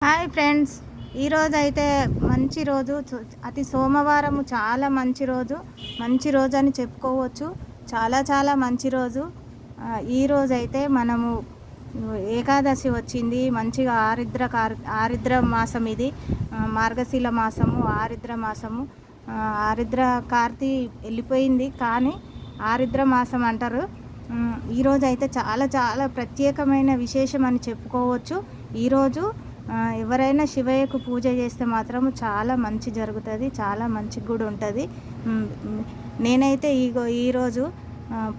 Hi friends, ఈరోజు అయితే మంచి రోజు. అతి సోమవారము చాలా మంచి రోజు అని చెప్పుకోవచ్చు. చాలా చాలా మంచి రోజు. ఈరోజు అయితే మనము ఏకాదశి వచ్చింది. మంచిగా ఆరిద్ర మాసం ఇది. మార్గశీల మాసము, ఆరిద్ర మాసము. ఆరిద్ర కార్తీ వెళ్ళిపోయింది, కానీ ఆరిద్ర మాసం అంటారు. ఈరోజు అయితే చాలా చాలా ప్రత్యేకమైన విశేషం అని చెప్పుకోవచ్చు. ఈరోజు ఎవరైనా శివయ్యకు పూజ చేస్తే మాత్రం చాలా మంచి జరుగుతుంది, చాలా మంచి కూడా ఉంటుంది. నేనైతే ఈరోజు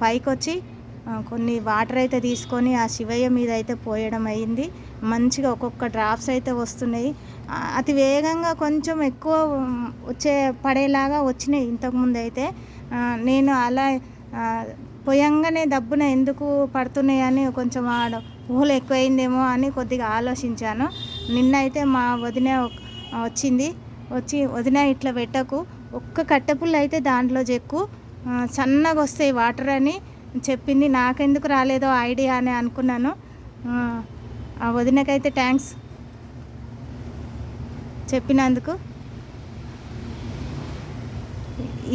పైకి వచ్చి కొన్ని వాటర్ అయితే తీసుకొని ఆ శివయ్య మీద అయితే పోయడం అయింది. మంచిగా ఒక్కొక్క డ్రాప్స్ అయితే వస్తున్నాయి. అతి వేగంగా కొంచెం ఎక్కువ పడేలాగా వచ్చినాయి. ఇంతకుముందు అయితే నేను అలా పోయంగానే దబ్బున ఎందుకు పడుతున్నాయని కొంచెం ఊహలు ఎక్కువైందేమో అని కొద్దిగా ఆలోచించాను. నిన్న అయితే మా వదిన వచ్చి వదిన ఇట్లా పెట్టకు, ఒక్క కట్టెపుల్ల అయితే దాంట్లో చెక్కు, సన్నగా వస్తాయి వాటర్ అని చెప్పింది. నాకెందుకు రాలేదో ఐడియా అని అనుకున్నాను. ఆ వదినకైతే థ్యాంక్స్ చెప్పినందుకు.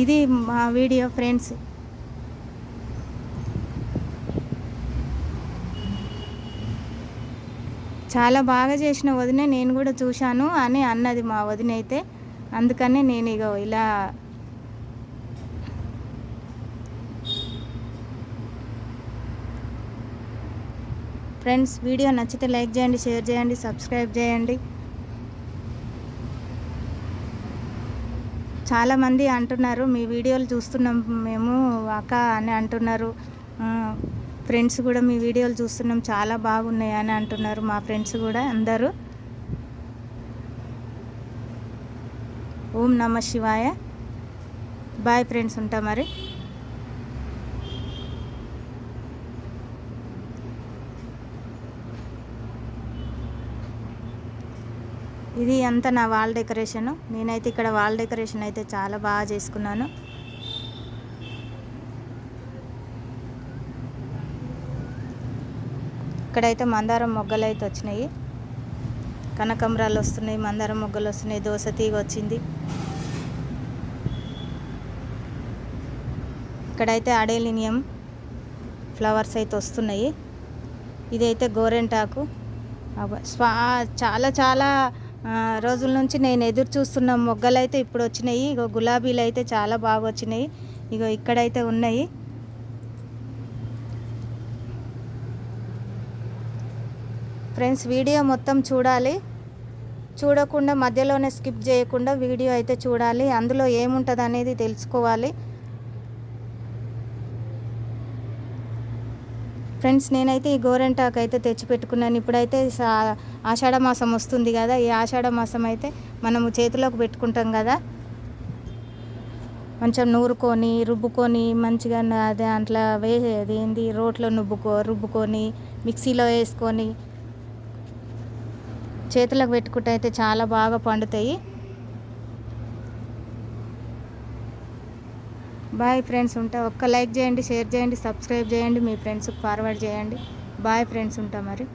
ఇది మా వీడియో ఫ్రెండ్స్. చాలా బాగా చేసిన వదిన, నేను కూడా చూశాను అని అన్నది మా వదిన అయితే. అందుకనే నేను ఇలా ఫ్రెండ్స్, వీడియో నచ్చితే లైక్ చేయండి, షేర్ చేయండి, సబ్స్క్రైబ్ చేయండి. చాలామంది అంటున్నారు మీ వీడియోలు చూస్తున్నాం మేము అక్క అని అంటున్నారు. ఫ్రెండ్స్ కూడా మీ వీడియోలు చూస్తున్నాం చాలా బాగున్నాయి అని అంటున్నారు. మా ఫ్రెండ్స్ కూడా అందరూ. ఓం నమ శివాయ. బాయ్ ఫ్రెండ్స్, ఉంటా మరి. ఇది అంతా నా వాల్ డెకరేషను. నేనైతే ఇక్కడ వాల్ డెకరేషన్ అయితే చాలా బాగా చేసుకున్నాను. ఇక్కడైతే మందారం మొగ్గలు అయితే వచ్చినాయి, కనకంబరాలు వస్తున్నాయి, మందారం మొగ్గలు వస్తున్నాయి, దోస తీగ వచ్చింది. ఇక్కడైతే అడేలినియం ఫ్లవర్స్ అయితే వస్తున్నాయి. ఇదైతే గోరెంటాకు. చాలా చాలా రోజుల నుంచి నేను ఎదురు చూస్తున్న మొగ్గలు అయితే ఇప్పుడు వచ్చినాయి. గులాబీలు అయితే చాలా బాగా వచ్చినాయి. ఇక్కడైతే ఉన్నాయి. ఫ్రెండ్స్, వీడియో మొత్తం చూడకుండా మధ్యలోనే స్కిప్ చేయకుండా వీడియో అయితే చూడాలి. అందులో ఏముంటుంది అనేది తెలుసుకోవాలి. ఫ్రెండ్స్, నేనైతే ఈ గోరెంటాకు అయితే తెచ్చిపెట్టుకున్నాను. ఇప్పుడైతే ఆషాఢ మాసం వస్తుంది కదా. ఈ ఆషాఢ మాసం అయితే మనము చేతిలోకి పెట్టుకుంటాం కదా. కొంచెం నూరుకొని రుబ్బుకొని మంచిగా దాంట్లో ఏంది రోట్లో రుబ్బుకొని మిక్సీలో వేసుకొని చేతులకు పెట్టుకుంటే అయితే చాలా బాగా పండుతాయి. బాయ్ ఫ్రెండ్స్, ఉంటా. ఒక్క లైక్ చేయండి, షేర్ చేయండి, సబ్స్క్రైబ్ చేయండి, మీ ఫ్రెండ్స్కి ఫార్వర్డ్ చేయండి. బాయ్ ఫ్రెండ్స్, ఉంటా మరి.